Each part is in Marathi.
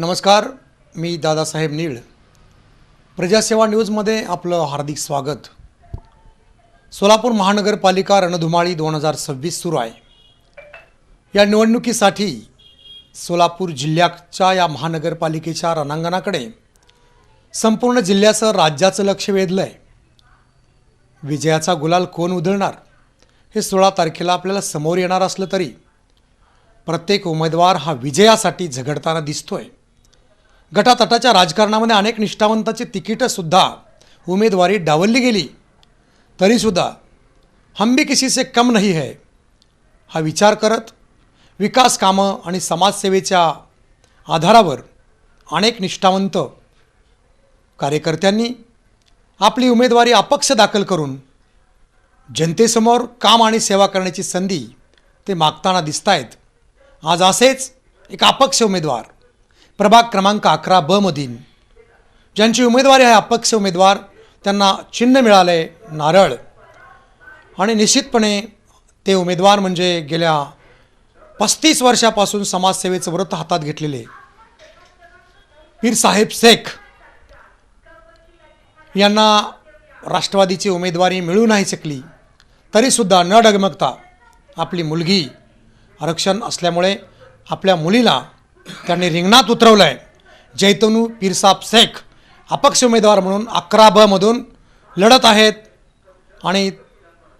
नमस्कार, मी दादासाहेब नीळ. प्रजासेवा न्यूजमध्ये आपलं हार्दिक स्वागत. सोलापूर महानगरपालिका रणधुमाळी 2026 सुरू आहे. या निवडणुकीसाठी सोलापूर जिल्ह्याच्या या महानगरपालिकेच्या रणांगणाकडे संपूर्ण जिल्ह्याचं राज्याचं लक्ष वेधलं आहे. विजयाचा गुलाल कोण उधळणार हे 16 तारखेला आपल्याला समोर येणार असलं तरी प्रत्येक उमेदवार हा विजयासाठी झगडताना दिसतोय. गटातटाच्या राजकारणामध्ये अनेक निष्ठावंताची तिकीटंसुद्धा उमेदवारी डावलली गेली तरीसुद्धा हम भी किसी से कम नहीं है हा विचार करत विकास कामं आणि समाजसेवेच्या आधारावर अनेक निष्ठावंत कार्यकर्त्यांनी आपली उमेदवारी अपक्ष दाखल करून जनतेसमोर काम आणि सेवा करण्याची संधी ते मागताना दिसत आहेत. आज असेच एक अपक्ष उमेदवार प्रभाग क्रमांक 11 मधील ज्यांची उमेदवारी आहे अपक्ष उमेदवार, त्यांना चिन्ह मिळालं आहे नारळ. आणि निश्चितपणे ते उमेदवार म्हणजे गेल्या 35 वर्षापासून समाजसेवेचं व्रत हातात घेतलेले पीरसाहेब शेख यांना राष्ट्रवादीची उमेदवारी मिळू नाही शकली तरीसुद्धा न डगमगता आपली मुलगी आरक्षण असल्यामुळे आपल्या मुलीला त्यांनी रिंगणात उतरवलं आहे. जैतनू पीरसाहेब शेख अपक्ष उमेदवार म्हणून 11 मधून लढत आहेत. आणि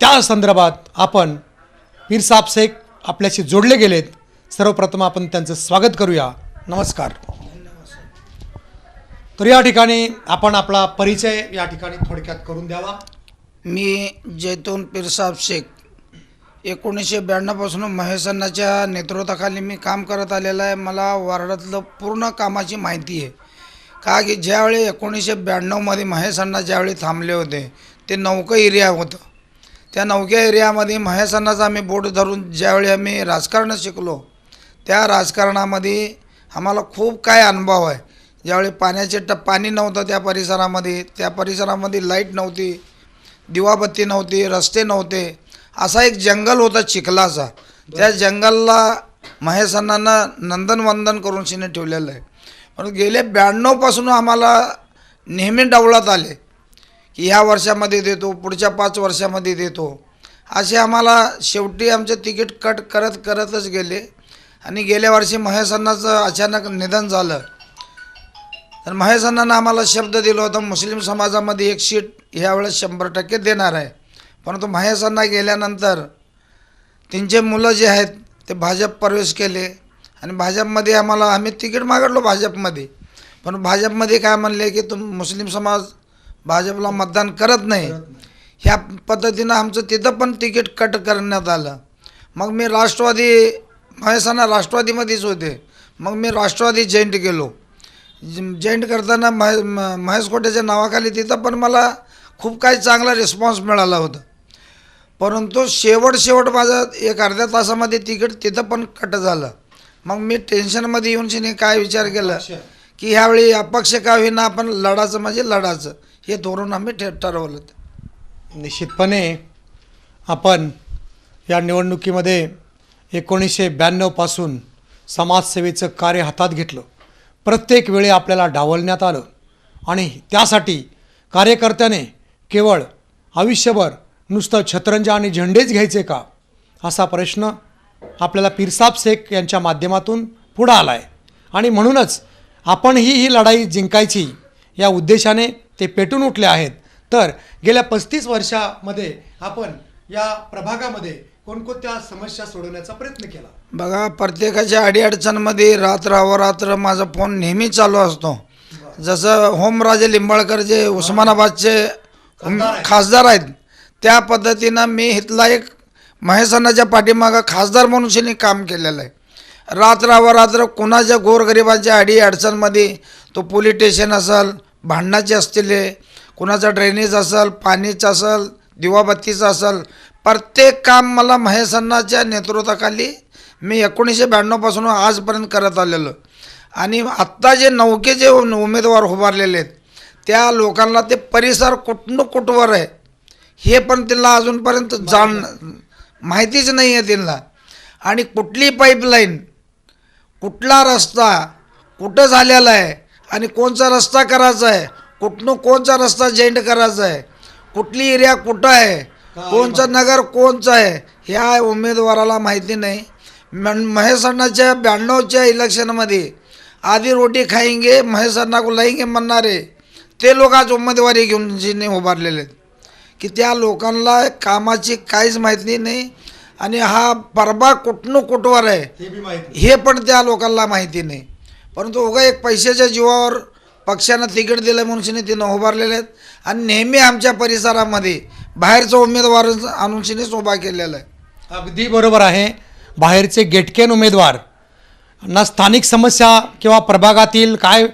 त्या संदर्भात आपण पीरसाहेब शेख आपल्याशी जोडले गेलेत. सर्वप्रथम आपण त्यांचं स्वागत करूया. नमस्कार. तर या ठिकाणी आपण आपला परिचय या ठिकाणी थोडक्यात करून द्यावा. मी जैतून पीरसाहेब शेख 1992 पासून महेशअण्णाच्या नेतृत्वाखाली मी काम करत आलेलं आहे. मला वार्डातलं पूर्ण कामाची माहिती आहे. का की ज्यावेळी 1992 महेशअण्णा ज्यावेळी थांबले होते ते नौका एरिया होतं. त्या नौक्या एरियामध्ये महेशअण्णाचा आम्ही बोट धरून ज्यावेळी आम्ही राजकारण शिकलो त्या राजकारणामध्ये आम्हाला खूप काय अनुभव आहे. ज्यावेळी पाणी नव्हतं त्या परिसरामध्ये लाईट नव्हती, दिवाबत्ती नव्हती, रस्ते नव्हते, असा एक जंगल होता चिखलाचा. त्या जंगलला महेशअण्णांना नंदनवंदन करून शिने ठेवलेलं आहे. पण गेले 92 पासून आम्हाला नेहमी डावलात आले की ह्या वर्षामध्ये देतो, पुढच्या 5 वर्षामध्ये देतो, असे आम्हाला शेवटी आमचे तिकीट कट करतच गेले. आणि गेल्या वर्षी महेशअण्णाचं अचानक निधन झालं. तर महेशअण्णांना आम्हाला शब्द दिला होता मुस्लिम समाजामध्ये एक सीट ह्यावेळेस 100% देणार आहे. परंतु महेशअण्णा गेल्यानंतर त्यांचे मुलं जे आहेत ते भाजप प्रवेश केले आणि भाजपमध्ये आम्ही तिकीट मागितलो भाजपमध्ये. पण भाजपमध्ये काय म्हणले की मुस्लिम समाज भाजपला मतदान करत नाही. ह्या पद्धतीनं आमचं तिथं पण तिकीट कट करण्यात आलं. मग मी महेशअण्णा राष्ट्रवादीमध्येच होते. मग मी राष्ट्रवादी जॉईंट केलो. जॉईंट करताना महेश कोटेच्या नावाखाली तिथं पण मला खूप काही चांगला रिस्पॉन्स मिळाला होता. परंतु शेवट माझं एक अर्ध्या तासामध्ये तिकीट तिथं पण कट झालं. मग मी टेन्शनमध्ये येऊन काय विचार केला की ह्यावेळी अपक्ष का होईना आपण लढाचं म्हणजे लढाचं हे धोरण आम्ही ठरवलं. निश्चितपणे आपण या निवडणुकीमध्ये 1992 पासून समाजसेवेचं कार्य हातात घेतलं. प्रत्येक वेळी आपल्याला डावलण्यात आलं आणि त्यासाठी कार्यकर्त्याने केवळ आयुष्यभर नुसतं छत्रंजा आणि झेंडेच घ्यायचे का असा प्रश्न आपल्याला पीरसाहेब शेख यांच्या माध्यमातून पुढं आला आहे. आणि म्हणूनच आपणही ही लढाई जिंकायची या उद्देशाने ते पेटून उठले आहेत. तर गेल्या 35 वर्षामध्ये आपण या प्रभागामध्ये कोणकोणत्या समस्या सोडवण्याचा प्रयत्न केला? बघा, प्रत्येकाच्या अडीअडचणमध्ये रात्र माझा फोन नेहमी चालू असतो. जसं होमराजे लिंबाळकर जे उस्मानाबादचे खासदार आहेत त्या पद्धतीनं मी इथला एक महेशअण्णाच्या पाठीमागं खासदार म्हणून काम केलेलं आहे. रात्र कुणाच्या गोरगरिबांच्या अडीअडचणमध्ये तो पोलीस स्टेशन असेल, भांडणाचे असतील, कुणाचा ड्रेनेज असेल, पाणीचं असेल, दिवाबत्तीचं असेल, प्रत्येक काम मला महेशअण्णाच्या नेतृत्वाखाली मी 1992 पासून आजपर्यंत करत आलेलो. आणि आत्ता जे नौके उमेदवार उभारलेले आहेत त्या लोकांना ते परिसर कुठवर आहे हे पण त्यांना अजूनपर्यंत माहितीच नाही आहे त्यांना. आणि कुठली पाईपलाईन, कुठला रस्ता, कुठं झालेला आहे आणि कोणचा रस्ता करायचा आहे, कुठनं कोणचा रस्ता जॉईंट करायचा आहे, कुठली एरिया कुठं आहे, कोणचं नगर कोणचं आहे, ह्या उमेदवाराला माहिती नाही. महेश अण्णाच्या 92च्या इलेक्शनमध्ये आधी रोटी खाएंगे महेश अण्णा को लाएंगे म्हणणारे ते लोक आज उमेदवारी घेऊन जिने उभारलेले आहेत की त्या लोकांना कामाची काहीच माहिती नाही आणि हा परबा कुठनं कुठवर आहे हे पण त्या लोकांना माहिती नाही. परंतु उगा एक पैशाच्या जीवावर पक्षानं तिकीट दिलं म्हणून शिने तिनं उभारलेले आहेत आणि नेहमी आमच्या परिसरामध्ये बाहेरचा उमेदवार आणून शिनेच उभा केलेला आहे. अगदी बरोबर आहे. बाहेरचे गेटकेन उमेदवार ना स्थानिक समस्या किंवा प्रभागातील काय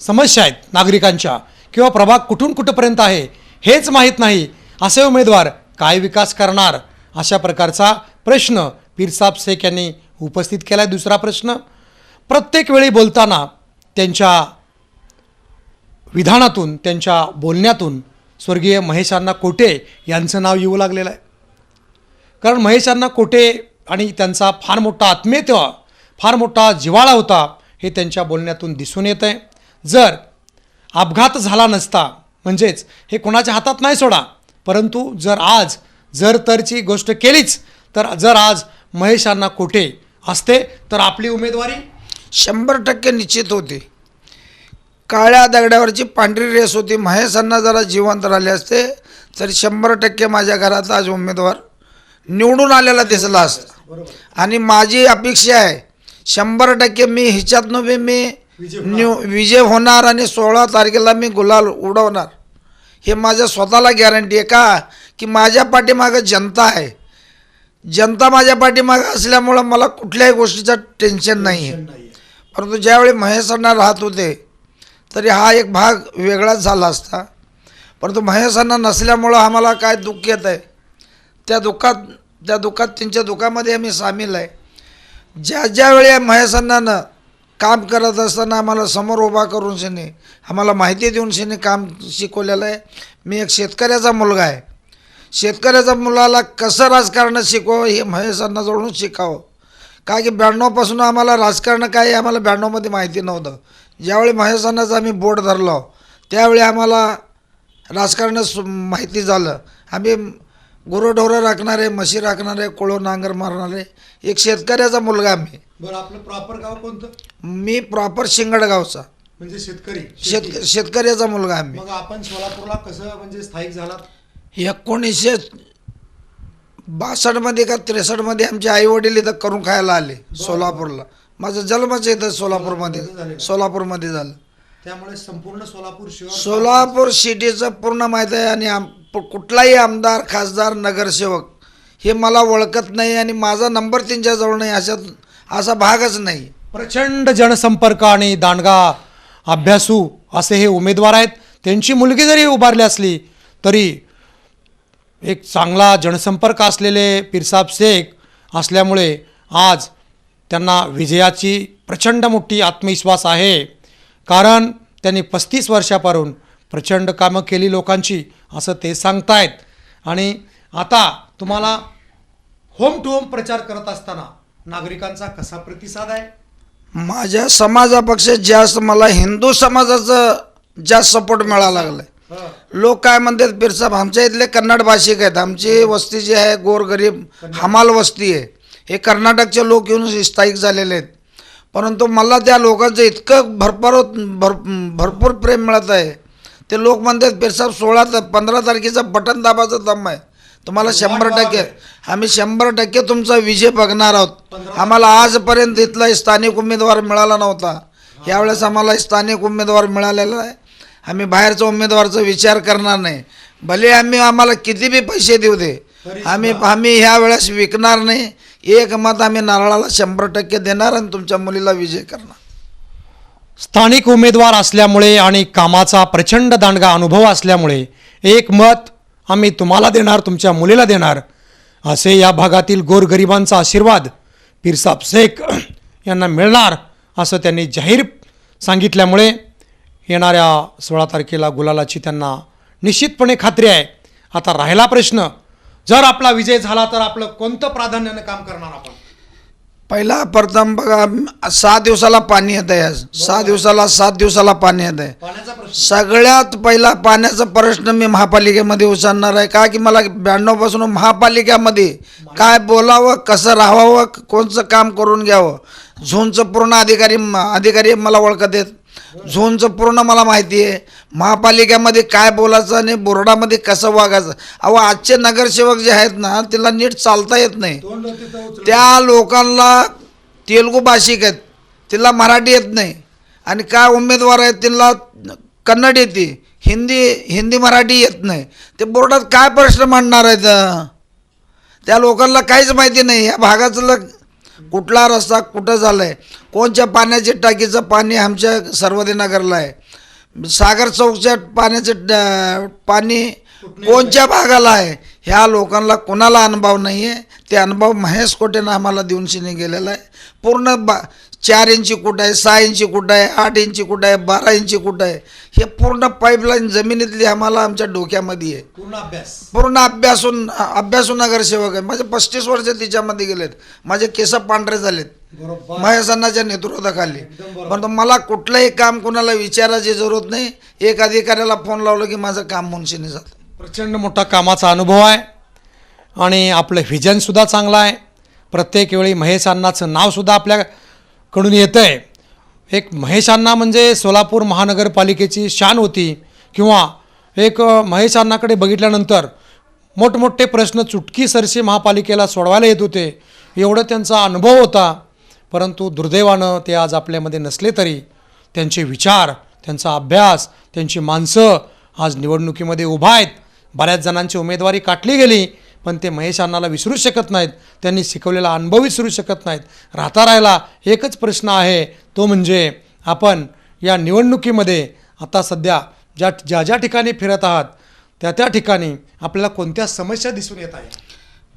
समस्या आहेत नागरिकांच्या किंवा प्रभाग कुठून कुठंपर्यंत आहे हेच माहीत नाही असे उमेदवार काय विकास करणार अशा प्रकारचा प्रश्न पीरसाब शेख यांनी उपस्थित केला आहे. दुसरा प्रश्न, प्रत्येक वेळी बोलताना त्यांच्या विधानातून त्यांच्या बोलण्यातून स्वर्गीय महेश अण्णा कोटे यांचं नाव येऊ लागलेलं आहे. कारण महेश अण्णा कोटे आणि त्यांचा फार मोठा आत्मीयता फार मोठा जिव्हाळा होता हे त्यांच्या बोलण्यातून दिसून येतं आहे. जर अपघात झाला नसता म्हणजेच हे कोणाच्या हातात नाही सोडा, परंतु जर तरची गोष्ट केलीच तर जर आज महेश अण्णा कोटे असते तर आपली उमेदवारी 100% निश्चित होती. काळ्या दगडावरची पांढरी रेस होती. महेश अण्णा जरा जिवंत राहिले असते तर 100% माझ्या घरात आज उमेदवार निवडून आलेला दिसला असता. आणि माझी अपेक्षा आहे 100% मी ह्याच्यातनं बी मी विजय होणार आणि 16 तारखेला मी गुलाल उडवणार हे माझ्या स्वतःला गॅरंटी आहे. का की माझ्या पाठीमागं जनता आहे. जनता माझ्या पाठीमागं असल्यामुळं मला कुठल्याही गोष्टीचं टेन्शन नाही आहे. परंतु ज्यावेळी महेश अण्णा राहत होते तरी हा एक भाग वेगळाच झाला असता. परंतु महेश अण्णा नसल्यामुळं आम्हाला काय दुःख येत आहे त्या दुःखात त्यांच्या दुःखामध्ये आम्ही सामील आहे. ज्यावेळी महेश अण्णानं काम करत असताना आम्हाला समोर उभा करून शेने आम्हाला माहिती देऊन शेने काम शिकवलेलं आहे. मी एक शेतकऱ्याचा मुलगा आहे. शेतकऱ्याच्या मुलाला कसं राजकारण शिकवावं हे महेश अण्णाजवळूनच शिकावं. का की 92पासून आम्हाला राजकारण काय आहे आम्हाला 92मध्ये माहिती नव्हतं. ज्यावेळी महेश अण्णाचं आम्ही बोट धरलो त्यावेळी आम्हाला राजकारण माहिती झालं. आम्ही गुरंढोरं राखणारे, म्हशी राखणारे, कोळो नांगर मारणारे एक शेतकऱ्याचा मुलगा मी. बरं, आपलं प्रॉपर गाव कोणतं? मी प्रॉपर शिंगडगावचा म्हणजे शेतकरी शेतकऱ्याचा मुलगा आम्ही. मग आपण सोलापूरला कसं म्हणजे स्थायिक झालात? 1962 का 63 आमचे आई वडील इथं करून खायला आले सोलापूरला. माझा जन्मच इथं सोलापूरमध्ये झालं. त्यामुळे संपूर्ण सोलापूर शहर सोलापूर सिटीचं पूर्ण माहीत आहे आणि कुठलाही आमदार, खासदार, नगरसेवक हे मला ओळखत नाही आणि माझा नंबर त्यांच्याजवळ नाही असा भागच नाही. प्रचंड जनसंपर्क आणि दांडगा अभ्यासू असे हे उमेदवार आहेत. त्यांची मुलगी जरी उभारली असली तरी एक चांगला जनसंपर्क असलेले पीरसाब शेख असल्यामुळे आज त्यांना विजयाची प्रचंड मोठी आत्मविश्वास आहे. कारण त्यांनी 35 वर्षापासून प्रचंड कामं केली लोकांची असं ते सांगतायत. आणि आता तुम्हाला होम टू होम प्रचार करत असताना नागरिकांचा कसा प्रतिसाद आहे? माझ्या समाजापेक्षा जास्त मला हिंदू समाजाचं जास्त सपोर्ट मिळायला लागला आहे. लोक काय म्हणतात पीरसाब आमच्या इथले कन्नड भाषिक आहेत. आमची वस्ती जी आहे गोरगरीब हमाल वस्ती आहे. हे कर्नाटकचे लोक येऊन स्थायिक झालेले आहेत. परंतु मला त्या लोकांचं इतकं भरपूर प्रेम मिळत आहे. ते लोक म्हणतात पीरसाब 15 तारखेचा बटन दाबाचं दम आहे तुम्हाला 100%. आम्ही 100% तुमचा विजय बघणार आहोत. आम्हाला आजपर्यंत इथला स्थानिक उमेदवार मिळाला नव्हता. यावेळेस आम्हाला स्थानिक उमेदवार मिळालेला आहे. आम्ही बाहेरचा उमेदवारचा विचार करणार नाही. भले आम्हाला किती बी पैसे देऊ दे आम्ही ह्या वेळेस विकणार नाही. एक मत आम्ही नारळाला 100% देणार आणि तुमच्या मुलीला विजय करणार. स्थानिक उमेदवार असल्यामुळे आणि कामाचा प्रचंड दांडगा अनुभव असल्यामुळे एक मत आम्ही तुम्हाला देणार, तुमच्या मुलीला देणार असे या भागातील गोरगरिबांचा आशीर्वाद पीरसाब शेख यांना मिळणार असं त्यांनी जाहीर सांगितल्यामुळे येणाऱ्या 16 तारखेला गुलालाची त्यांना निश्चितपणे खात्री आहे. आता राहिला प्रश्न, जर आपला विजय झाला तर आपलं कोणतं प्राधान्यानं काम करणार आपण? पहिला प्रथम बघा 6 दिवसाला पाणी येत आहे. आज 7 दिवसाला पाणी येत आहे. पाण्याचा प्रश्न सगळ्यात पहिला पाण्याचा प्रश्न मी महापालिकेमध्ये उचलणार आहे. का की मला 92 पासून महापालिकेमध्ये काय बोलावं, कसं राहावं, कोणचं काम करून घ्यावं, झोनचं पूर्ण अधिकारी मला ओळखत आहेत. झोनचं पूर्ण मला माहिती आहे. महापालिकेमध्ये काय बोलायचं आणि बोर्डामध्ये कसं वागायचं. अहो आजचे नगरसेवक जे आहेत ना, त्याला नीट चालता येत नाही. तोंड तिथं उचलून त्या लोकांना तेलुगू भाषिक आहेत, तिला मराठी येत नाही. आणि काय उमेदवार आहेत त्यांना कन्नड येते, हिंदी मराठी येत नाही. ते बोर्डात काय प्रश्न मांडणार आहेत? त्या लोकांना काहीच माहिती नाही. या भागातलं कुठला रस्ता कुठं झाला आहे, कोणत्या पाण्याच्या टाकीचं पाणी आमच्या सर्वोदय नगरला आहे, सागर चौकच्या पाण्याचं पाणी कोणत्या भागाला आहे, ह्या लोकांना कोणाला अनुभव नाही आहे. ते अनुभव महेश कोटेनं आम्हाला देऊन शिने गेलेला आहे. पूर्ण 4 इंची कुठं आहे, 6 इंची कुठं आहे, 8 इंची कुठं आहे, 12 इंची कुठं आहे, हे पूर्ण पाईपलाईन जमिनीतली आम्हाला आमच्या डोक्यामध्ये आहे. पूर्ण अभ्यासून नगरसेवक आहे. माझे 35 वर्ष तिच्यामध्ये गेलेत. माझे केस पांढरे झालेत महेश अण्णाच्या नेतृत्वाखाली. परंतु मला कुठलंही काम कोणाला विचारायची जरूरत नाही. एक अधिकाऱ्याला फोन लावलं की माझं काम मुनशीने जातं. प्रचंड मोठा कामाचा अनुभव आहे आणि आपलं व्हिजनसुद्धा चांगलं आहे. प्रत्येक वेळी महेश अण्णाचं नावसुद्धा आपल्याकडून येतं आहे. एक महेश अण्णा म्हणजे सोलापूर महानगरपालिकेची शान होती. किंवा एक महेश अण्णाकडे बघितल्यानंतर मोठमोठे प्रश्न चुटकीसरशी महापालिकेला सोडवायला येत होते. एवढं त्यांचा अनुभव होता. परंतु दुर्दैवानं ते आज आपल्यामध्ये नसले तरी त्यांचे विचार, त्यांचा अभ्यास, त्यांची माणसं आज निवडणुकीमध्ये उभा आहेत. बऱ्याच जणांची उमेदवारी काटली गेली, पण ते महेश अण्णाला विसरू शकत नाहीत. त्यांनी शिकवलेला अनुभव विसरू शकत नाहीत. राहिला एकच प्रश्न आहे, तो म्हणजे आपण या निवडणुकीमध्ये आता सध्या ज्या ठिकाणी फिरत आहात त्या ठिकाणी आपल्याला कोणत्या समस्या दिसून येत आहेत?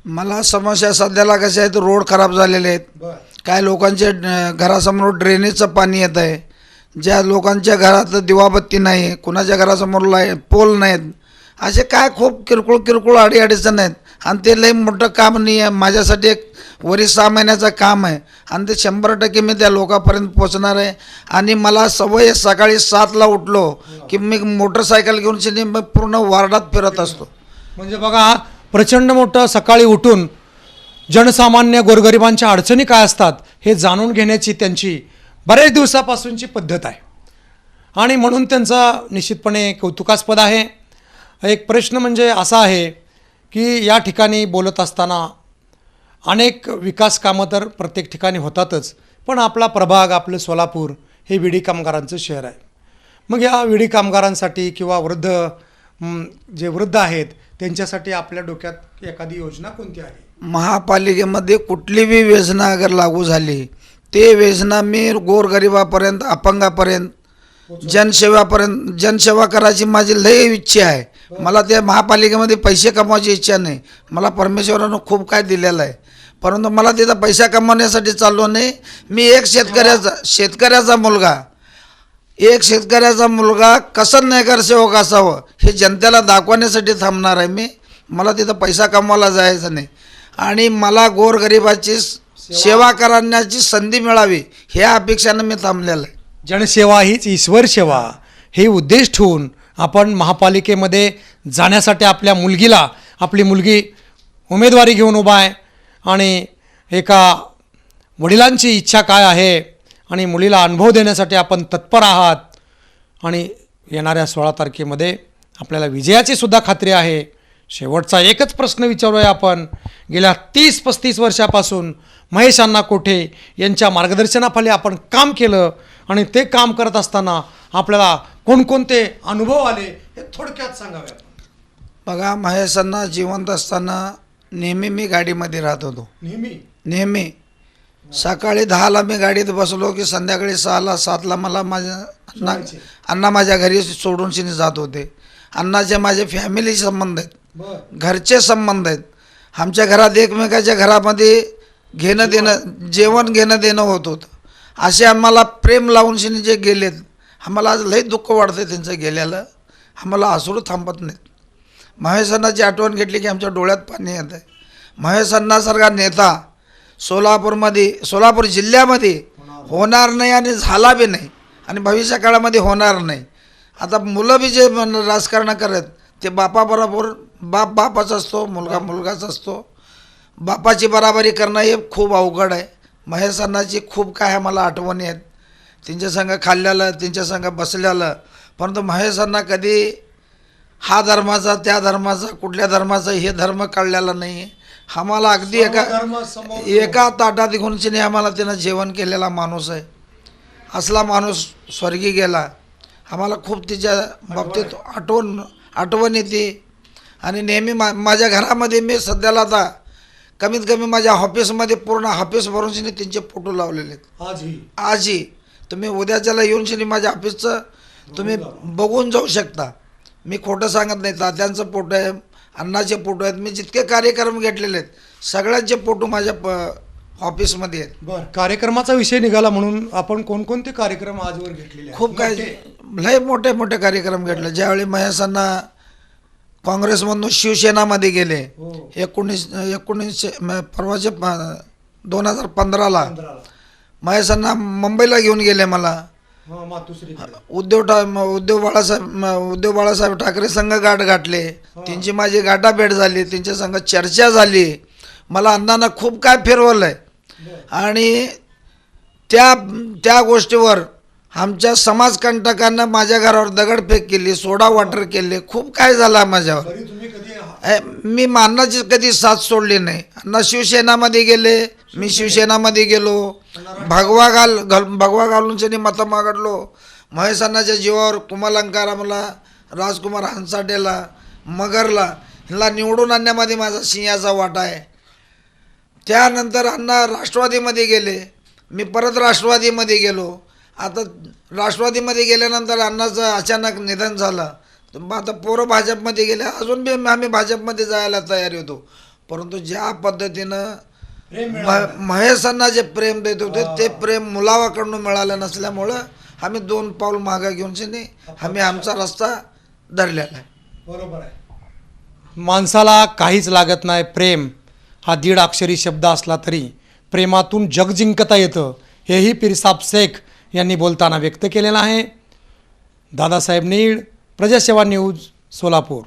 मला समस्या सध्याला कशा आहेत, रोड खराब झालेले आहेत. काय लोकांच्या घरासमोर ड्रेनेजचं पाणी येत आहे. ज्या लोकांच्या घरात दिवाबत्ती नाही, कुणाच्या घरासमोर पोल नाहीत, असे काय खूप किरकोळ अडीअडचण आहेत. आणि ते लई मोठं काम नाही आहे. माझ्यासाठी एक 6 महिन्याचं काम आहे आणि ते 100% मी त्या लोकांपर्यंत पोचणार आहे. आणि मला सवय सकाळी 7ला उठलो की मी मोटरसायकल घेऊन मी पूर्ण वार्डात फिरत असतो. म्हणजे बघा, प्रचंड मोठं सकाळी उठून जनसामान्य गोरगरिबांच्या अडचणी काय असतात हे जाणून घेण्याची त्यांची बऱ्याच दिवसापासूनची पद्धत आहे. आणि म्हणून त्यांचं निश्चितपणे कौतुकास्पद आहे. एक प्रश्न म्हणजे असा आहे की या ठिकाणी बोलत असताना अनेक विकास कामं तर प्रत्येक ठिकाणी होतातच, पण आपला प्रभाग, आपलं सोलापूर हे विडी कामगारांचं शहर आहे. मग या विडी कामगारांसाठी किंवा जे वृद्ध आहेत त्यांच्यासाठी आपल्या डोक्यात एखादी योजना कोणती आहे? महापालिकेमध्ये कुठली बी योजना अगर लागू झाली, ते योजना मी गोरगरिबापर्यंत, अपंगापर्यंत, जनसेवा करायची माझी लय इच्छा आहे. मला त्या महापालिकेमध्ये पैसे कमवायची इच्छा नाही. मला परमेश्वरानं खूप काय दिलेलं आहे, परंतु मला तिथं पैसा कमवण्यासाठी चाललो नाही. मी एक शेतकऱ्याचा मुलगा कसं नगरसेवक असावं हे जनतेला दाखवण्यासाठी थांबणार आहे मी. मला तिथं पैसा कमवायला जायचं नाही आणि मला गोरगरिबाची सेवा करण्याची संधी मिळावी ह्या अपेक्षानं मी थांबलेलं आहे. जनसेवा हीच ईश्वर सेवा हे उद्देश ठेवून आपण महापालिकेमध्ये जाण्यासाठी आपली मुलगी उमेदवारी घेऊन उभा आहे. आणि एका वडिलांची इच्छा काय आहे आणि मुलीला अनुभव देण्यासाठी आपण तत्पर आहात. आणि येणाऱ्या 16 तारखेमध्ये आपल्याला विजयाची सुद्धा खात्री आहे. शेवटचा एकच प्रश्न विचारूया आपण. गेल्या 30-35 वर्षापासून महेश अण्णा कोठे यांच्या मार्गदर्शनाखाली आपण काम केलं आणि ते काम करत असताना आपल्याला कोणकोणते अनुभव आले हे थोडक्यात सांगावे. बघा, महेश अण्णा जिवंत असताना नेहमी मी गाडीमध्ये राहत होतो. नेहमी सकाळी 10ला मी गाडीत बसलो की संध्याकाळी 6ला 7ला मला अण्णा माझ्या घरी सोडून शिनी जात होते. अण्णाचे माझे फॅमिली संबंध आहेत, घरचे संबंध आहेत. आमच्या घरात एकमेकाच्या घरामध्ये जेवण घेणं देणं होत होतं. असे आम्हाला प्रेम लावून शिनी जे गेलेत, आम्हाला आज लई दुःख वाढतं त्यांचं गेल्याला. आम्हाला हसून थांबत नाहीत. महेश अण्णाची आठवण घेतली की आमच्या डोळ्यात पाणी येतं आहे. महेश अण्णासारखा नेता सोलापूर जिल्ह्यामध्ये होणार नाही आणि झाला बी नाही आणि भविष्य काळामध्ये होणार नाही. आता मुलं बी जे राजकारण करत ते बापाबरोबर बापाचा असतो, मुलगा मुलगाचा असतो. बापाची बराबरी करणं हे खूप अवघड आहे. महेश अण्णाची खूप काय आम्हाला आठवणी आहेत, त्यांच्या संग खाल्ल्यालं, त्यांच्या संग बसल्यालं. परंतु महेश अण्णा कधी हा धर्माचा त्या धर्माचा कुठल्या धर्माचा हे धर्म कळलेला नाही. आम्हाला अगदी एका ताटात घेऊन आम्हाला त्यानं जेवण केलेला माणूस आहे. असला माणूस स्वर्गी गेला. आम्हाला खूप तिच्या बाबतीत आठवण येते. आणि नेहमी माझ्या घरामध्ये मी सध्याला आता कमीत कमी माझ्या ऑफिसमध्ये पूर्ण ऑफिस भरून त्यांचे फोटो लावलेले आहेत. आजही तुम्ही उद्याच्याला येऊन माझ्या ऑफिसचं तुम्ही बघून जाऊ शकता. मी खोटं सांगत नाही. तात्यांचं फोटो आहे, अण्णाचे फोटो आहेत. मी जितके कार्यक्रम घेतलेले आहेत सगळ्यांचे फोटो माझ्या ऑफिसमध्ये आहेत. बरं, कार्यक्रमाचा विषय निघाला म्हणून आपण कोणकोणते कार्यक्रम आजवर घेतलेले आहेत? खूप काय लय मोठे मोठे कार्यक्रम घेतले. ज्यावेळी महेश अण्णा काँग्रेसमधून शिवसेनामध्ये गेले 19 परवाचे 2015ला महेश अण्णा मुंबईला घेऊन गेले मला. उद्धव बाळासाहेब ठाकरे संघ गाठ गाठले. त्यांची माझी गाठाभेट झाली, त्यांच्या संघ चर्चा झाली. मला अण्णांना खूप काय फिरवलंय. आणि त्या गोष्टीवर आमच्या समाजकंटकांना माझ्या घरावर दगडफेक केली, सोडा वाटर केले, खूप काय झालं माझ्यावर. मी अण्णाची कधी साथ सोडली नाही. अण्णा शिवसेनामध्ये गेले, मी शिवसेनामध्ये गेलो. भगवा घालून मतं मागडलो. महेश अण्णाच्या जीवावर कुमालंकारामला, राजकुमार हंसाटेला, मगरला ह्याला निवडून आणण्यामध्ये माझा सिंहाचा वाटा आहे. त्यानंतर अण्णा राष्ट्रवादीमध्ये गेले, मी परत राष्ट्रवादीमध्ये गेलो. आता राष्ट्रवादीमध्ये गेल्यानंतर अण्णाचं अचानक निधन झालं. आता पोरं भाजपमध्ये गेले. अजून बी आम्ही भाजपमध्ये जायला तयार होतो. परंतु ज्या पद्धतीनं महेश अण्णा जे प्रेम देत होते ते प्रेम मुलावाकडून मिळालं नसल्यामुळं आम्ही 2 पाऊल मागं घेऊन आम्ही आमचा रस्ता धरलेला आहे. बरोबर आहे. माणसाला काहीच लागत नाही. प्रेम हा 1.5 अक्षरी शब्द असला तरी प्रेमातून जग जिंकता येतं, हेही पिरसाब शेख यांनी बोलताना व्यक्त केलेलं आहे. दादासाहेब नीळ, प्रजासेवा न्यूज, सोलापूर.